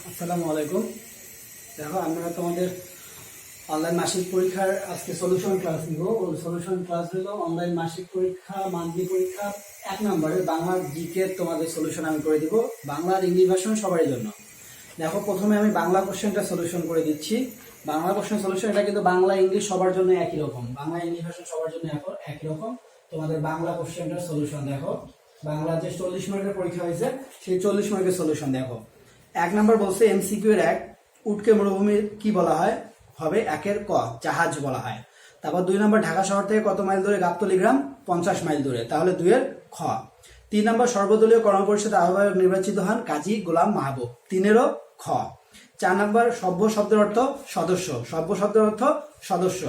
আসসালামু আলাইকুম। দেখো আমরা তোমাদের অনলাইন মাসিক পরীক্ষার আজকে সলিউশন ক্লাস নিব। ওই সলিউশন ক্লাস হলো অনলাইন মাসিক পরীক্ষা মান্থলি পরীক্ষা 1 নম্বরে বাংলা জিকে তোমাদের সলিউশন আমি করে দিব, বাংলা আর ইংলিশ ভার্সন সবার জন্য। দেখো প্রথমে আমি বাংলা কোশ্চেনটা সলিউশন করে দিচ্ছি। বাংলা কোশ্চেন সলিউশন এটা কিন্তু বাংলা ইংলিশ সবার জন্য একই রকম, বাংলা ইংলিশ ভার্সন সবার জন্য একই রকম। তোমাদের বাংলা কোশ্চেনটার সলিউশন দেখো, বাংলা যে 40 মার্কের পরীক্ষা হয়েছে সেই 40 মার্কের সলিউশন দেখো। 1 নম্বর বলছে এমসিকিউ এর 1, উটকে মরুভূমির কি বলা হয়? হবে 1 ক জাহাজ বলা হয়। তারপর 2 নম্বর ঢাকা শহর থেকে কত মাইল দূরে গাবতলী গ্রাম? 50 মাইল দূরে, তাহলে 2 এর খ। 3 নম্বর সর্বদলীয় কর্মপরিষদ আহ্বায়ক নির্বাচিত হন কাজী গোলাম মাহবুব, 3 এরও খ। 4 নম্বর সভ্য শব্দের অর্থ সদস্য, সভ্য শব্দের অর্থ সদস্য।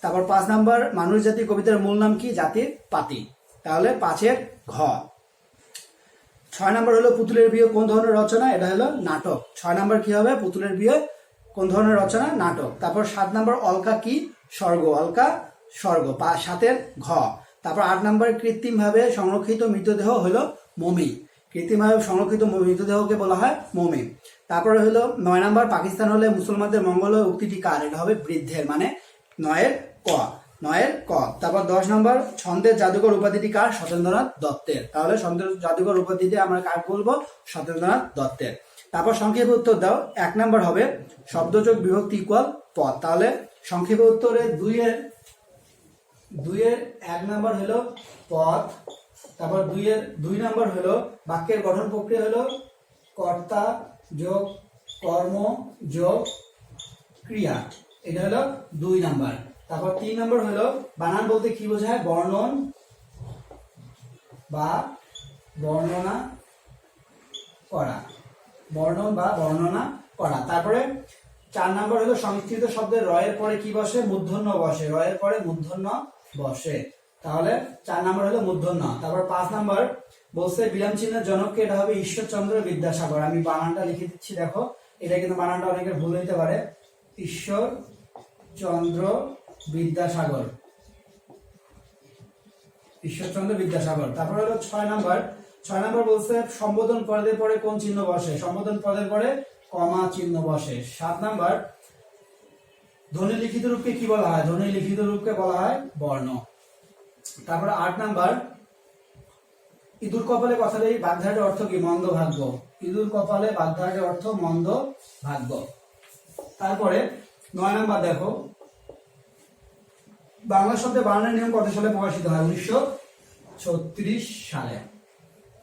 তারপর 5 নম্বর মানুষ জাতি কবিতার মূল নাম কি? জাতির পাতি, তাহলে 5 এর ঘ। 6 নম্বর হলো পুতুলের বিয়ে কোন ধরনের রচনা? এটা হলো নাটক। 6 নম্বর কি হবে? পুতুলের বিয়ে কোন ধরনের রচনা? নাটক। তারপর 7 নম্বর অলকা কি? স্বর্গ, অলকা স্বর্গ, 7 এর ঘ। তারপর 8 নম্বর কৃত্রিমভাবে সংরক্ষিত মৃতদেহ হলো মমি, কৃত্রিমভাবে সংরক্ষিত মৃতদেহকে বলা হয় মমি। তারপরে হলো 9 নম্বর পাকিস্তান হলে মুসলমানদের মঙ্গল হয় উক্তিটি কার? এটা হবে বৃদ্ধের, মানে 9 এর ক, 9 এর ক। তারপর 10 নম্বর ছন্দের জাদুকর উপাধিটি কার? সত্যেন্দ্রনাথ দত্তের, তাহলে ছন্দের জাদুকর উপাধিতে আমরা কার বলবো? সত্যেন্দ্রনাথ দত্তের। তারপর সংক্ষেপে উত্তর দাও। 1 নম্বর হবে শব্দযোগ বিভক্তি ইকুয়াল পদ, তাহলে সংক্ষেপে উত্তরে 2 এর 1 নম্বর হলো পদ। তারপর 2 নম্বর হলো বাক্যের গঠন প্রক্রিয়া হলো কর্তা যোগ কর্ম যোগ ক্রিয়া, এটা হলো 2 নম্বর। তারপর 3 নম্বর হলো বানান বলতে কি বোঝায়? বর্ণন বা বর্ণনা করা, বর্ণন বা বর্ণনা করা। তারপরে 4 নম্বর হলো সংস্কৃত শব্দের রয়ের পরে কি বসে? মূর্ধন্য বসে, রয়ের পরে মূর্ধন্য বসে, তাহলে 4 নম্বর হলো মূর্ধন্য। তারপর 5 নম্বর বলছে বিরাম চিহ্নের জনককে, এটা হবে ঈশ্বরচন্দ্র বিদ্যাসাগর। আমি বানানটা লিখে দিচ্ছি, দেখো এটা কিন্তু বানানটা অনেকের ভুল হইতে পারে। ঈশ্বরচন্দ্র বিদ্যাসাগর, ঈশ্বরচন্দ্র বিদ্যাসাগর। তারপর হলো 6 নম্বর বলছে সম্বোধন পদের পরে কোন চিহ্ন বসে? সম্বোধন পদের পরে কমা চিহ্ন বসে। 7 নম্বর ধ্বনি লিখিত রূপকে কি বলা হয়? ধ্বনি লিখিত রূপকে বলা হয় বর্ণ। তারপর 8 নম্বর ইঁদুর কপালে কথার এই বাগধারাটির অর্থ কি? মন্দ ভাগ্য, ইঁদুর কপালে বাগধারাটির অর্থ মন্দ ভাগ্য। তারপরে 9 নম্বর দেখো বাংলা শব্দে বানানের নিয়ম কত সালে প্রকাশিত হয়? 1936 সালে,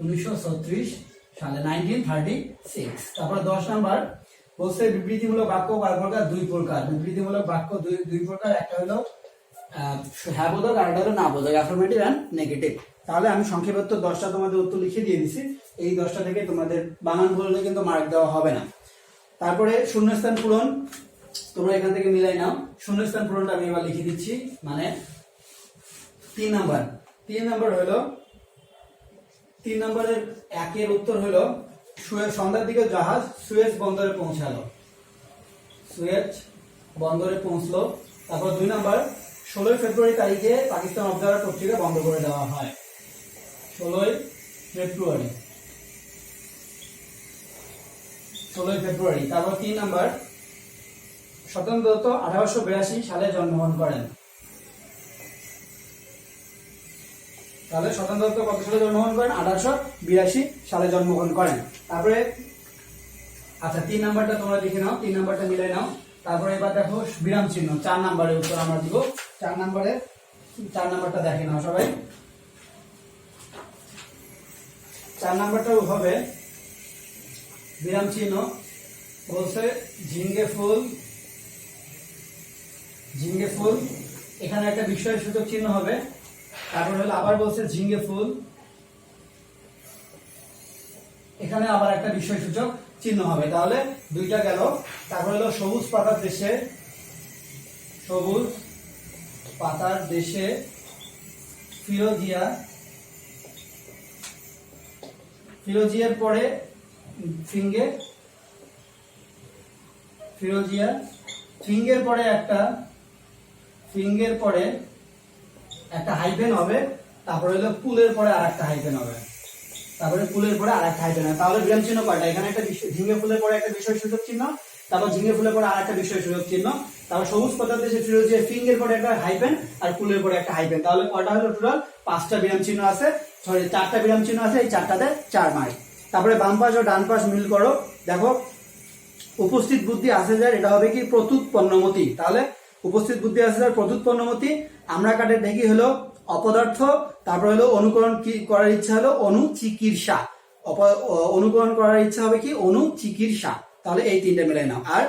1936 সালে, 1936। তারপরে 10 নম্বর বলছে বিবৃতিমূলক বাক্য কয় প্রকার? 2 প্রকার। বিবৃতিমূলক বাক্য দুই প্রকার, একটা হলো হ্যাঁ বোধক আর একটা হলো না বোধক, অ্যাফার্মেটিভ এন্ড নেগেটিভ। তাহলে আমি সংক্ষেপে উত্তর 10টা তোমাদের উত্তর লিখে দিয়ে দিছি। এই 10টা থেকে তোমাদের বানান ভুল হলে কিন্তু মার্ক দেওয়া হবে না। তারপরে শূন্যস্থান পূরণ তোমরা এখান থেকে মিলাই নাও। শূন্যস্থান পূরণটা আমি এবার লিখে দিচ্ছি, মানে 3 নম্বর হলো 3 নম্বরের 1 এর উত্তর হলো সন্ধ্যার দিকে জাহাজ সুয়েজ বন্দরে পৌঁছালো, সুয়েজ বন্দরে পৌঁছলো। তারপর 2 নম্বর 16 ফেব্রুয়ারি তারিখে পাকিস্তান অবজারভার পত্রিকা বন্ধ করে দেওয়া হয়, 16 ফেব্রুয়ারি। তারপর 3 নম্বর স্বতন্ত্র দত্ত 1882 সালে জন্মগ্রহণ করেন, তাহলে স্বতন্ত্র দত্ত কত সালে জন্মগ্রহণ করেন? 1882 সালে জন্মগ্রহণ করেন। তারপরে আচ্ছা 3 নাম্বারটা তোমরা লিখে নাও, 3 নাম্বারটা মিলাই নাও। তারপরে এবার দেখো বিরাম চিহ্ন 4 নম্বরের উত্তর আমরা দিব। 4 নাম্বারটা দেখে নাও সবাই। 4 নাম্বারটা হবে বিরাম চিহ্ন বলছে ঝিঙ্গে ফুল, এখানে একটা বিস্ময় সূচক চিহ্ন হবে। তারপর হলো আবার বলছে ঝিঙ্গে ফুল, এখানে আবার একটা বিস্ময় সূচক চিহ্ন হবে, তাহলে 2টা গেল। তারপর হলো সবুজ পাতার দেশে ফিরোজিয়ার পরে ফিঙ্গের পরে একটা হাইফেন হবে। তারপর হলো পুলের পরে আর একটা হাইফেন হবে, তারপরে ফুলের পরে আরেকটা হাইফেন, তাহলে বিরাম চিহ্ন কয়টা? এখানে একটা ঝিঙে ফুলের পরে একটা বিষয় সূচক চিহ্ন, তারপর ঝিঙে ফুলের পরে আরেকটা বিষয় সূচক চিহ্ন, তারপর সবুজ পাতাতে যে ফিরোজের ফিঙ্গের পরে একটা হাইফেন আর ফুলের পরে একটা হাইফেন। তাহলে কয়টা হলো টোটাল? 5টা বিরাম চিহ্ন আছে, সরি 4টা বিরাম চিহ্ন আছে, এই 4টাতে 4 মার্ক। তারপরে বাম পাশ ও ডান পাশ মিল করো, দেখো উপস্থিত বুদ্ধি আছে যার, এটা হবে কি প্রত্যুৎপন্নমতি। তাহলে উপস্থিত বুদ্ধি আছে যার প্রত্যুৎপন্নমতি, আমরা কাটের দেখি হলো অপদার্থ, তারপর হলো অনুকরণ কি করার ইচ্ছা হলো অনুচিকিৎসা, অনুকরণ করার ইচ্ছা হবে কি অনুচিকিৎসা। তাহলে এই 3টে মিলাই নাও। আর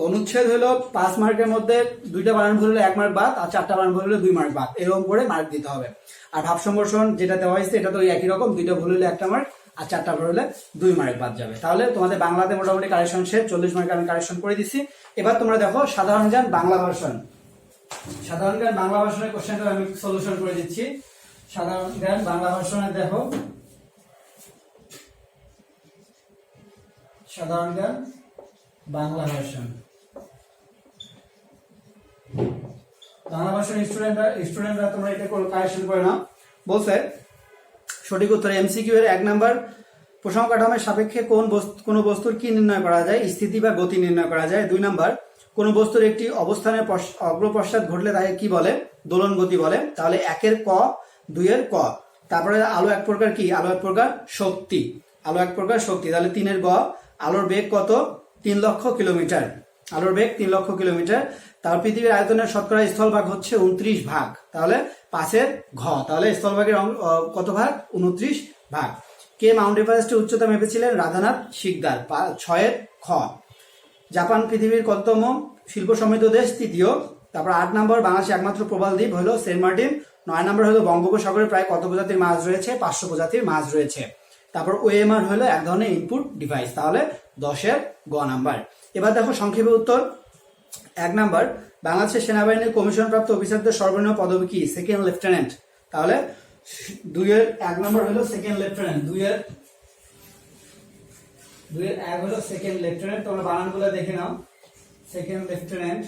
অনুচ্ছেদ হলো 5 মার্কের মধ্যে 2টা বানান ভুল হলে 1 মার্ক বাদ, আর 4টা বানান ভুল হলে 2 মার্ক বাদ, এরকম করে মার্ক দিতে হবে। আর ভাব সম্প্রসারণ যেটা দেওয়া হয়েছে এটা তো একই রকম, 2টা ভুল হলে 1টা মার্ক, আর 4টা ভুল হলে 2 মার্ক বাদ যাবে। তাহলে তোমাদের বাংলাতে মোটামুটি কারেকশন শেষ, 40 মার্ক আমি কারেকশন করে দিচ্ছি। এবার তোমরা দেখো সাধারণ জ্ঞান বাংলা ভার্সন। সাধারণ জ্ঞান বাংলা ভার্সনের কোশ্চেনটা আমি সলিউশন করে দিচ্ছি। সাধারণ জ্ঞান বাংলা ভার্সনে দেখো, সাধারণ জ্ঞান বাংলা ভার্সন, বাংলা ভার্সন স্টুডেন্টরা তোমরা এটা কারেকশন করে নাও। বলছে সঠিক উত্তর এমসিকিউ এর 1 নাম্বার, প্রসঙ্গ কাঠামোর সাপেক্ষে কোন বস্তুর কি নির্ণয় করা যায়? স্থিতি বা গতি নির্ণয় করা যায়। 2 নাম্বার, কোন বস্তুর একটি অবস্থানের অগ্রপশ্চাৎ ঘটলে তাকে কি বলে? দোলন গতি বলে। তাহলে 1 এর ক, 2 এর ক। তারপরে আলো এক প্রকার কি? আলো এক প্রকার শক্তি, আলো এক প্রকার শক্তি। তাহলে 3 এর গ, আলোর বেগ কত? 3 লক্ষ কিলোমিটার, আলোর বেগ 3 লক্ষ কিলোমিটার। তারপর পৃথিবীর আয়তনের শতকরা স্থলভাগ হচ্ছে 29 ভাগ, তাহলে 5 এর ঘ। তাহলে স্থলভাগের কত ভাগ? 29 ভাগ। কে মাউন্ট এভারেস্টের উচ্চতা মেপেছিলেন? রাধানাথ শিকদার, 6 এর খ। জাপান পৃথিবীর কততম শিল্প সমৃদ্ধ দেশ? 3য়। তারপর 8 নম্বর, বাংলাদেশের একমাত্র প্রবাল দ্বীপ হলো সেন্ট মার্টিন। 9 নম্বর হলো বঙ্গোপসাগরে প্রায় কত প্রজাতির মাছ রয়েছে? 500 প্রজাতির মাছ রয়েছে। তারপর ওএমআর হলো এক ধরনের ইনপুট ডিভাইস, তাহলে 10 এর গ নাম্বার। এবার দেখো সংক্ষেপে উত্তর। 1 নাম্বার, বাংলাদেশের সেনাবাহিনীর কমিশন প্রাপ্ত অফিসারদের সর্বনিম্ন পদবি কি? Second lieutenant. তাহলে 2 এর 1 নাম্বার হলো সেকেন্ড লেফটেন্যান্ট, 2 এর 1 হলো সেকেন্ড লেফটেন্যান্ট। তোমরা বানানগুলো দেখে নাও, সেকেন্ড লেফটেন্যান্ট।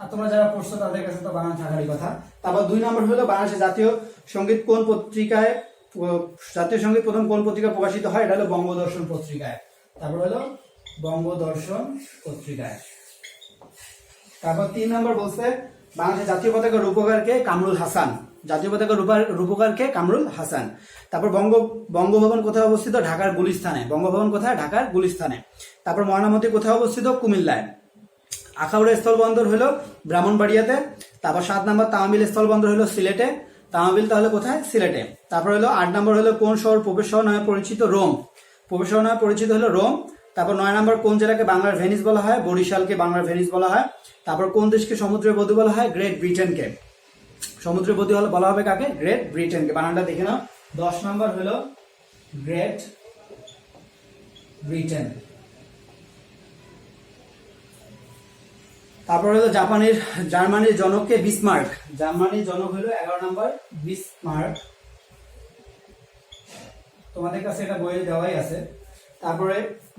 আর তোমরা যারা পড়ছো তাদের কাছে তো বানান থাকারই কথা। তারপর 2 নম্বর হলো বাংলাদেশের জাতীয় সঙ্গীত কোন পত্রিকায়, জাতীয় সঙ্গীত প্রথম কোন পত্রিকায় প্রকাশিত হয়? এটা হলো বঙ্গদর্শন পত্রিকায়। তারপর হলো বঙ্গদর্শন পত্রিকায়। তারপর 3 নম্বর বলছে বাংলাদেশের জাতীয় পতাকার রূপকার কে? কামরুল হাসান, জাতীয় পতাকার রূপকার কে? কামরুল হাসান। তারপর বঙ্গভবন কোথায় অবস্থিত? ঢাকার গুলিস্তানে। বঙ্গভবন কোথায়? ঢাকার গুলিস্তানে। তারপর ময়নামতি কোথায় অবস্থিত? কুমিল্লায়। আখাউড়া স্থলবন্দর হলো ব্রাহ্মণবাড়িয়াতে। তারপর 7 নম্বর, তামাবিল স্থলবন্দর হলো সিলেটে। তামাবিল তাহলে কোথায়? সিলেটে। তারপর হলো 8 নম্বর হলো কোন শহর প্রবেশ শহর নামে পরিচিত? রোম, প্রবেশ শহর নামে পরিচিত হলো রোম। তারপর 9 নম্বর, কোন জেলাকে বাংলার ভেনিস বলা হয়? বরিশালকে বাংলার ভেনিস বলা হয়। তারপর কোন দেশকে সমুদ্রের বধূ বলা হয়? গ্রেট ব্রিটেনকে। সমুদ্রের বধূ বলা হবে কাকে? গ্রেট ব্রিটেনকে। বানানটা দেখে নাও। 10 নম্বর হলো গ্রেট ব্রিটেন। তারপর হলো জার্মানির জনককে? বিসমার্ক। জার্মানির জনক হলো 11 নম্বর বিসমার্ক। তোমাদের কাছে এটা বইয়ে দেওয়াই আছে। তারপরে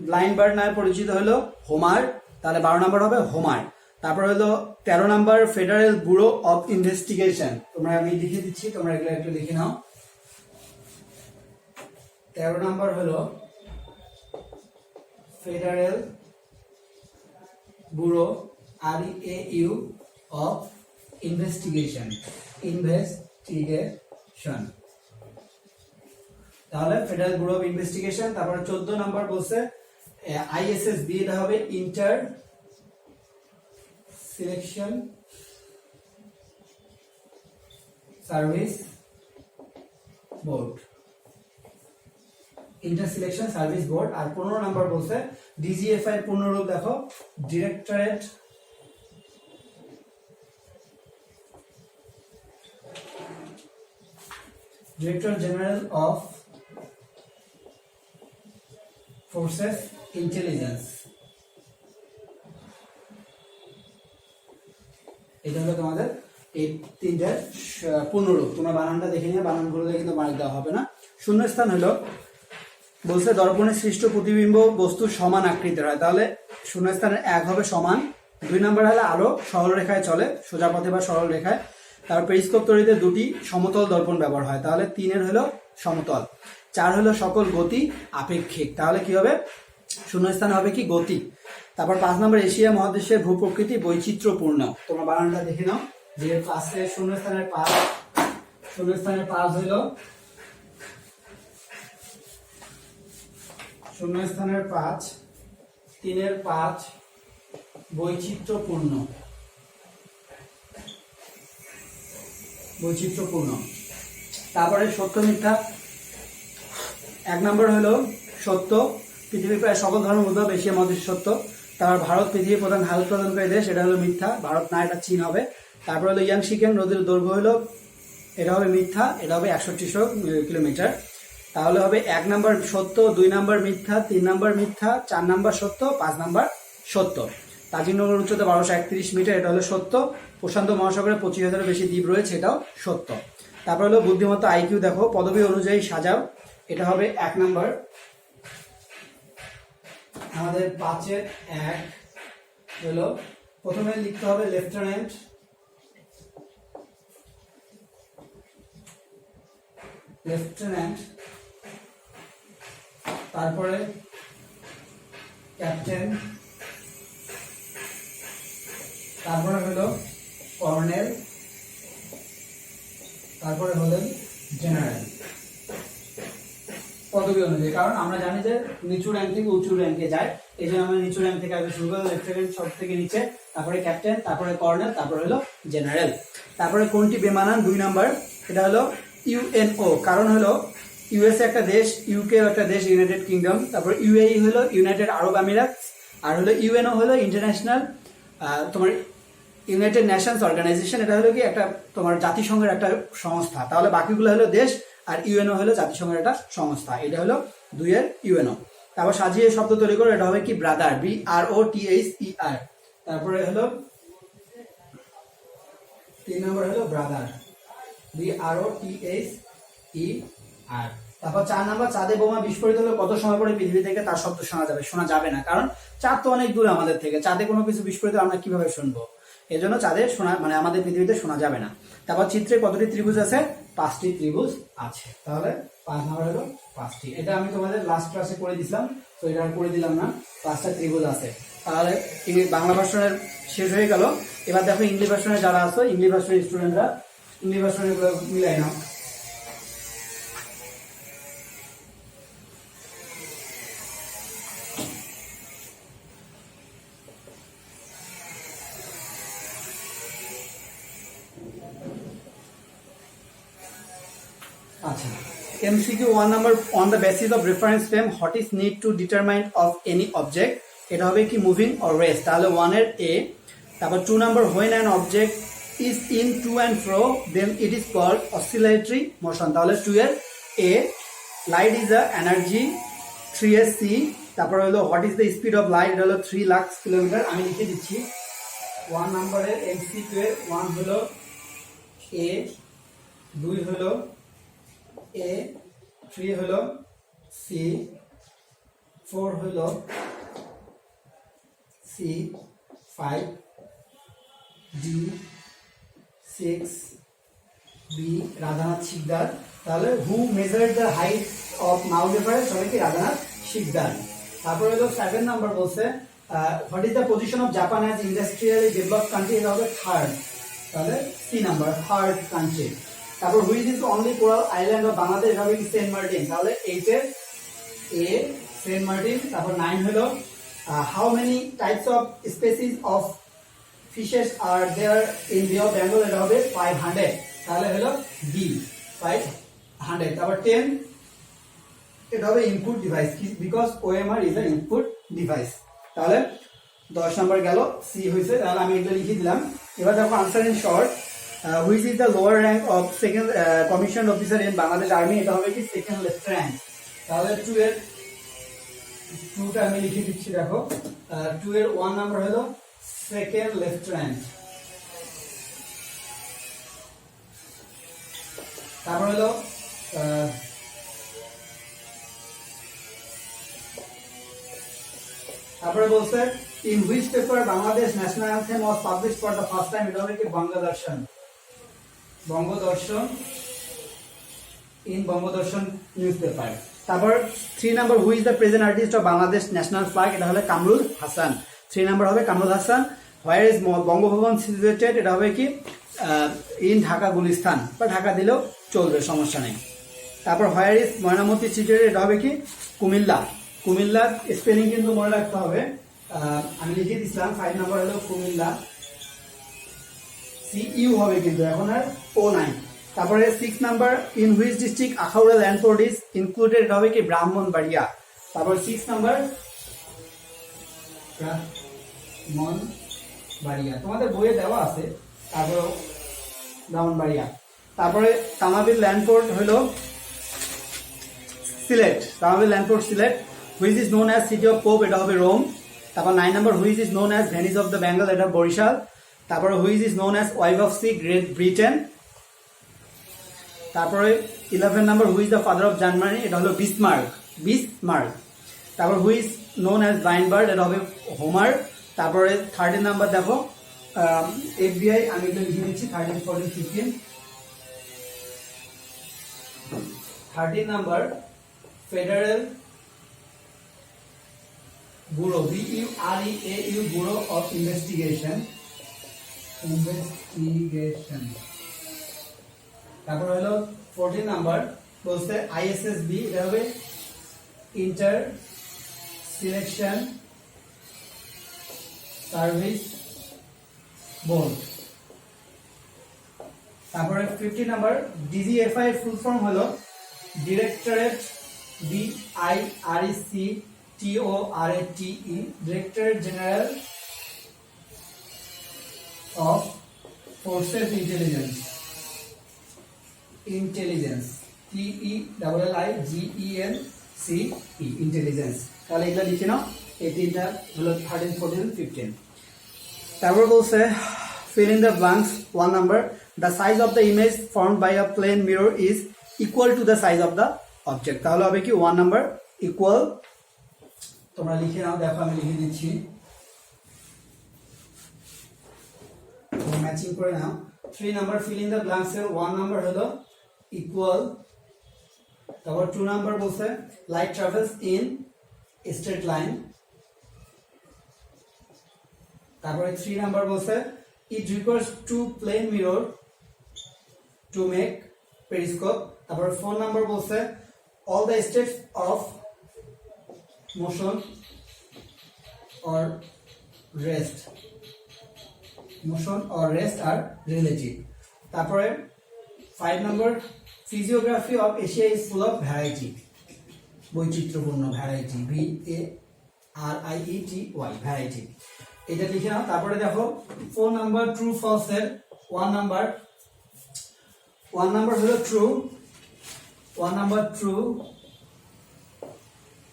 ব্লাইন্ড বার্ড নামে পরিচিত হলো হোমার, তাহলে 12 নম্বর হবে হোমার। তারপর হলো 13 নম্বর ফেডারেল ব্যুরো অফ ইনভেস্টিগেশন। তোমরা আমি লিখে দিচ্ছি, তোমরা এগুলো একটু লিখে নাও। 13 নম্বর হলো federal bureau REAU of investigation, তাহলে ফেডারেল ব্যুরো অফ ইনভেস্টিগেশন। তারপর 14 নম্বর বলছে ISSB, এটা হবে inter selection service board, inter selection service board. আর 15 নম্বর বলছে DGFI এর পূর্ণরূপ দেখো, director general of forces intelligence. এটা হলো তোমাদের এই 3টার পূর্ণরূপ। তোমরা বানানটা দেখে নিয়ে, বানান করলে কিন্তু মার্ক দেওয়া হবে না। শূন্যস্থান হলো বলছে দর্পণে সৃষ্ট প্রতিবিম্ব বস্তু সমান আকৃতির হয়, তাহলে শূন্যস্থানের 1 হবে সমান। 2 নম্বর হলো আলো সরল রেখায় চলে, সোজা পথে বা সরল রেখায়। তারপর পেরিস্কোপ তৈরিতে 2টি সমতল দর্পণ ব্যবহার হয়, তাহলে 3 এর হলো সমতল। 4 হলো সকল গতি আপেক্ষিক, তাহলে কি হবে শূন্যস্থানে হবে কি গতি। তারপর 5 নম্বর এশিয়া মহাদেশের ভূপ্রকৃতি বৈচিত্র্যপূর্ণ। তোমরা বানানটা দেখে নাও যে পাঁচে শূন্যস্থানের 5 হলো শূন্যস্থানের 5, 3-এর 5 বৈচিত্র্যপূর্ণ। তারপরে সত্য মিথ্যা। 1 নম্বর হলো সত্য, পৃথিবীর প্রায় সকল ধর্ম উদ্ভব এশিয়া মহাদেশে সত্য। তারপর ভারত পৃথিবীর প্রধান হাল উৎপাদনকারী দেশ, এটা হলো মিথ্যা, ভারত না, এটা চীন হবে। তারপর হলো ইয়াংশিকিয়াং নদীর দৈর্ঘ্য হলো, এটা হবে মিথ্যা, এটা হবে 6100 কিলোমিটার। তাহলে হবে 1 নম্বর সত্য, 2 নম্বর মিথ্যা, 3 নম্বর মিথ্যা, 4 নম্বর সত্য, 5 নম্বর সত্য। তাজিংডংয়ের উচ্চতা 1231 মিটার, এটা হলো সত্য। প্রশান্ত মহাসাগরে 25,000-এর বেশি দ্বীপ রয়েছে, এটাও সত্য। তারপর হলো বুদ্ধিমত্তা আইকিউ দেখো, পদবী অনুযায়ী সাজাও, এটা হবে 1 নম্বর। আমাদের 5-এর 1 হলো প্রথমে লিখতে হবে লেফটেন্যান্ট, তারপরে ক্যাপ্টেন, তারপরে হলো কর্নেল, তারপরে হলেন জেনারেল। পদবী অনুযায়ী, কারণ আমরা জানি যে নিচু র্যাঙ্ক থেকে উঁচু র্যাঙ্কে যায়, এই জন্য আমরা নিচু র্যাঙ্ক থেকে আগে শুরু করবো, লেফটেন্যান্ট সব থেকে নিচে, তারপরে ক্যাপ্টেন, তারপরে কর্নেল, তারপরে হলো জেনারেল। তারপরে কোনটি বেমানান? 2 নাম্বার, এটা হলো ইউএনও, কারণ হলো ইউএসএ একটা দেশ, ইউকে একটা দেশ, ইউনাইটেড কিংডম, তারপর ইউএই হলো ইউনাইটেড আরব আমিরাতস, আর হলো ইউএনও হলো ইন্টারন্যাশনাল তোমার ইউনাইটেড নেশনস অর্গানাইজেশন, এটা হলো কি একটা তোমার জাতিসংঘের একটা সংস্থা। তাহলে বাকিগুলো হলো দেশ, আর ইউএনও হলো জাতিসংঘের একটা সংস্থা, এটা হলো 2-এর ইউএনও। তারপর সাজিয়ে শব্দ তৈরি করো, এটা হবে কি ব্রাদার, BROTHER। তারপরে হলো 3 নম্বর হলো ব্রাদার, BROTHER। তারপর 4 নম্বর, চাঁদে বোমা বিস্ফোরিত হলে কত সময় পরে পৃথিবী থেকে তার শব্দ শোনা যাবে না, কারণ চাঁদ তো অনেক দূরে আমাদের থেকে, চাঁদে কোনো কিছু বিস্ফোরিত আমরা কিভাবে শুনবো, এজন্য চাঁদে শোনা মানে আমাদের পৃথিবীতে শোনা যাবে না। তারপর চিত্রে কতটি ত্রিভুজ আছে? 5টি ত্রিভুজ আছে, তাহলে 5 নম্বর হলো 5টি। এটা আমি তোমাদের লাস্ট ক্লাসে করে দিছিলাম, তো এটা আর করে দিলাম না, 5টা ত্রিভুজ আছে। তাহলে বাংলা ভার্সনের শেষ হয়ে গেল। এবার দেখো ইংলিশ ভার্সনে যারা আছে, ইংলিশ ভার্সনের স্টুডেন্টরা ইংলিশ ভার্সনে মিলাই নাও। MCQ 1 number, on the basis of reference frame what is need to determine of any object, এটা হবে কি মুভিং or rest, তাহলে 1 এর A। তারপর 2 number, when an object is in to and fro then it is called oscillatory motion, তাহলে 2 এর A। light is a energy, 3 এর C। তারপর হলো what is the speed of light, এটা হলো 3 লাখ কিলোমিটার। আমি লিখে দিচ্ছি 1 নম্বরের MCQ এর 1 হলো A, 2 হলো A, 3 হলো C, 4 হলো C, 5 D, 6 B Radhanath Sikdar. তাহলে who measured the height of Mount Everest, হবে কি রাধানাথ শিকদার। তারপর হলো 7 নাম্বার বলছে what is the position of Japan as industrially developed country, এটা হবে 3rd, তাহলে 3 নাম্বার 3rd কান্ট্রি। তারপর which is only coral island of Bangladesh, হবে কি সেন্ট মার্টিন, তাহলে 8 এর A সেন্ট মার্টিন। তারপর 9 হলো how many types of species of fishes are there in Bay of Bengal, এটা হবে 500, তাহলে হলো D 500। তারপর 10 এটা হবে input device, because OMR is a input device, তাহলে 10 নাম্বার গেল, C হয়েছে, তাহলে আমি এটা লিখে দিলাম। এবার দেখো answer in short, which is the lower rank of second commissioned officer in Bangladesh Army, এটা হবে কি সেকেন্ড লেফটেন্যান্ট। তাহলে 2 এর 2টা আমি লিখে দিচ্ছি, দেখো 2 এর 1 নাম্বার হলো সেকেন্ড লেফটেন্যান্ট। তারপর হলো তারপরে বলছে in which paper Bangladesh national anthem was published for the first time, এটা হবে কি Bangadarshan. In Bangadarshan news paper. তারপর 3 number who is the present artist of Bangladesh national flag, এটা হলো কামরুল হাসান। 3 নাম্বার হবে Kamrul Hasan. Where is Bangabhaban situated, এটা হবে কি ইন ঢাকা গুলিস্তান, বা ঢাকা দিলেও চলবে, সমস্যা নেই। তারপর হোয়ার ইজ ময়নামতি সিচুয়েটেড, এটা হবে কি কুমিল্লা। কুমিল্লার স্পেলিং কিন্তু মনে রাখতে হবে, আমি লিখে দিচ্ছিলাম। 5 নাম্বার হলো কুমিল্লা, CU হবে কিন্তু এখন আর ও নাই। তারপরে 6 number in which district Akhaura landport is included, এটা হবে কি ব্রাহ্মণবাড়িয়া। তারপর 6 নাম্বার ব্রাহ্মণবাড়িয়া, তোমাদের বইয়ে দেওয়া আছে। তারপর ব্রাহ্মণবাড়িয়া। তারপরে তামাবিল ল্যান্ডফোর্ড হলো Sylhet, Tamabil landport Sylhet. Which is known as city of pope, এটা হবে রোম। তারপর 9 number which is known as Venice of the Bengal, এটা বরিশাল। তারপরে which is known as wife of sea, great Britain. তারপরে 11 number which the father of Germany, এটা হলো Bismarck, Bismarck. তারপর which known as blind bard, এটা হবে Homer. তারপরে 13 number দেখো FBI, আমি এটা লিখে নিচ্ছি 13, 14, 15। 13 number federal bureau, BUREAU, bureau of investigation. তারপর হলো 14 নাম্বার বলছে ISSB, এটা হবে ইন্টার সিলেকশন সার্ভিস বোর্ড। তারপরে 15 নাম্বার DGFI এর ফুল ফর্ম হলো directorate, DIRECTORATE, directorate general of forces intelligence, intelligence, TELLIGENCE, intelligence. তাহলে এগুলো লিখে নাও, এই তিনটা হলো 13, 14, 15। তারপর বলছে fill in the blanks। 1 number the size of the image formed by a plane mirror is equal to the size of the object, তাহলে হবে কি 1 number equal। তোমরা লিখে নাও, দেখো আমি লিখে দিচ্ছি, ম্যাচিং করে নাও। 3 number fill in the blanks এর 1 নাম্বার হলো equal। তারপর 2 নাম্বার বলছে light travels in a straight line। তারপরে 3 নাম্বার বলছে it requires 2 plane mirror to make periscope। তারপর 4 নাম্বার বলছে all the states of motion or rest, motion or rest are relative। তারপরে 5 number physiography of Asia is full of variety, বৈচিত্র্যপূর্ণ, variety, VARIETY, variety, এটা লিখে নাও। তারপরে দেখো 4 number true false এর 1 number হলো true, 1 number true,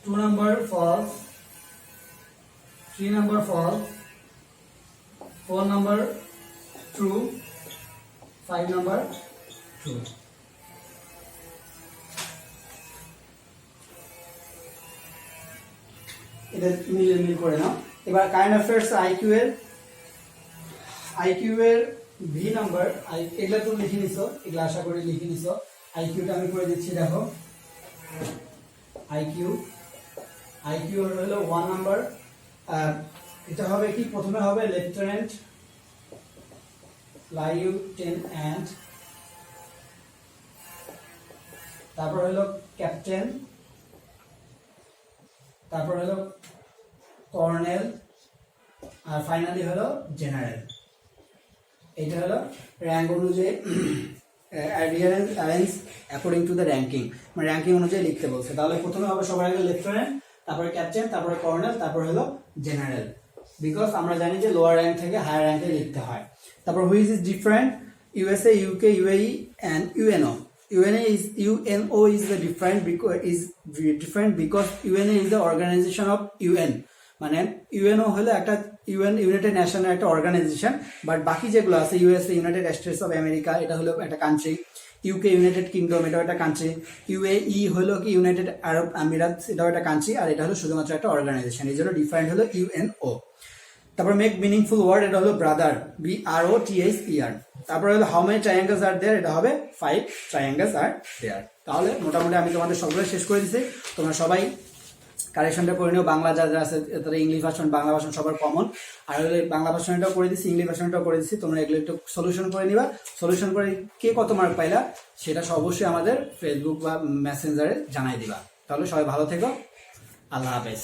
2 number false, 3 number false, 4 number true, 5 number true. এটা মিল করে নাও। এবার কারেন্ট অ্যাফেয়ার্স আইকিউ এর ভি নাম্বার, এগুলা তুমি লিখে নিছো, এগুলা আশা করি লিখে নিছো। আইকিউটা আমি করে দিচ্ছি, দেখো আইকিউ হলো 1 নাম্বার, এটা হবে কি প্রথমে হবে লেফটেন্যান্ট, তারপর হলো ক্যাপ্টেন, তারপর হলো কর্নেল, আর ফাইনালি হলো জেনারেল। এটা হলো র্যাঙ্ক অনুযায়ী, arrange according to the ranking, মানে র্যাঙ্কিং অনুযায়ী লিখতে বলছে। তাহলে প্রথমে হবে সবার আগে লেফটেন্যান্ট, তারপরে ক্যাপ্টেন, তারপরে কর্নেল, তারপর হলো জেনারেল, বিকজ আমরা জানি যে লোয়ার র্যাঙ্ক থেকে হায়ার র্যাঙ্কে লিখতে হয়। তারপর which is different, USA, UK, UAE and UNO is the different because UNO is the organization of UN, মানে ইউএনও হলো একটা ইউনাইটেড নেশনের একটা অর্গানাইজেশন, বাট বাকি যেগুলো আছে USA, United states of America, এটা হলো একটা কান্ট্রি, UK ইউনাইটেড কিংডম, এটাও একটা কান্ট্রি, UAE হলো কি ইউনাইটেড আরব আমিরাতস, এটাও একটা কান্ট্রি, আর এটা হলো শুধুমাত্র একটা অর্গানাইজেশন, এই জন্য ডিফারেন্ট হলো UNO। তারপর মেক মিনিংফুল ওয়ার্ড, এটা হলো ব্রাদার, BROTHER। তারপর হলো হাউ মেনি ট্রায়াঙ্গেলস আর দেয়ার, এটা হবে 5 ট্রায়াঙ্গেলস আর দেয়ার। তাহলে মোটামুটি আমি তোমাদের সবগুলো শেষ করে দিচ্ছি। তোমরা সবাই কারেকশনটা করে নিও। বাংলা যা যা আছে তারা ইংলিশ ভার্সন বাংলা ভার্সন সবার কমন, আর হলে বাংলা ভার্সনটাও করে দিচ্ছি, ইংলিশ ভার্সনটাও করে দিচ্ছি। তোমরা এগুলো একটু সলিউশন করে নিবা। সলিউশন করে কে কত মার্ক পাইলা সেটা অবশ্যই আমাদের ফেসবুক বা মেসেঞ্জারে জানাই দিবা। তাহলে সবাই ভালো থেকো, আল্লাহ হাফেজ।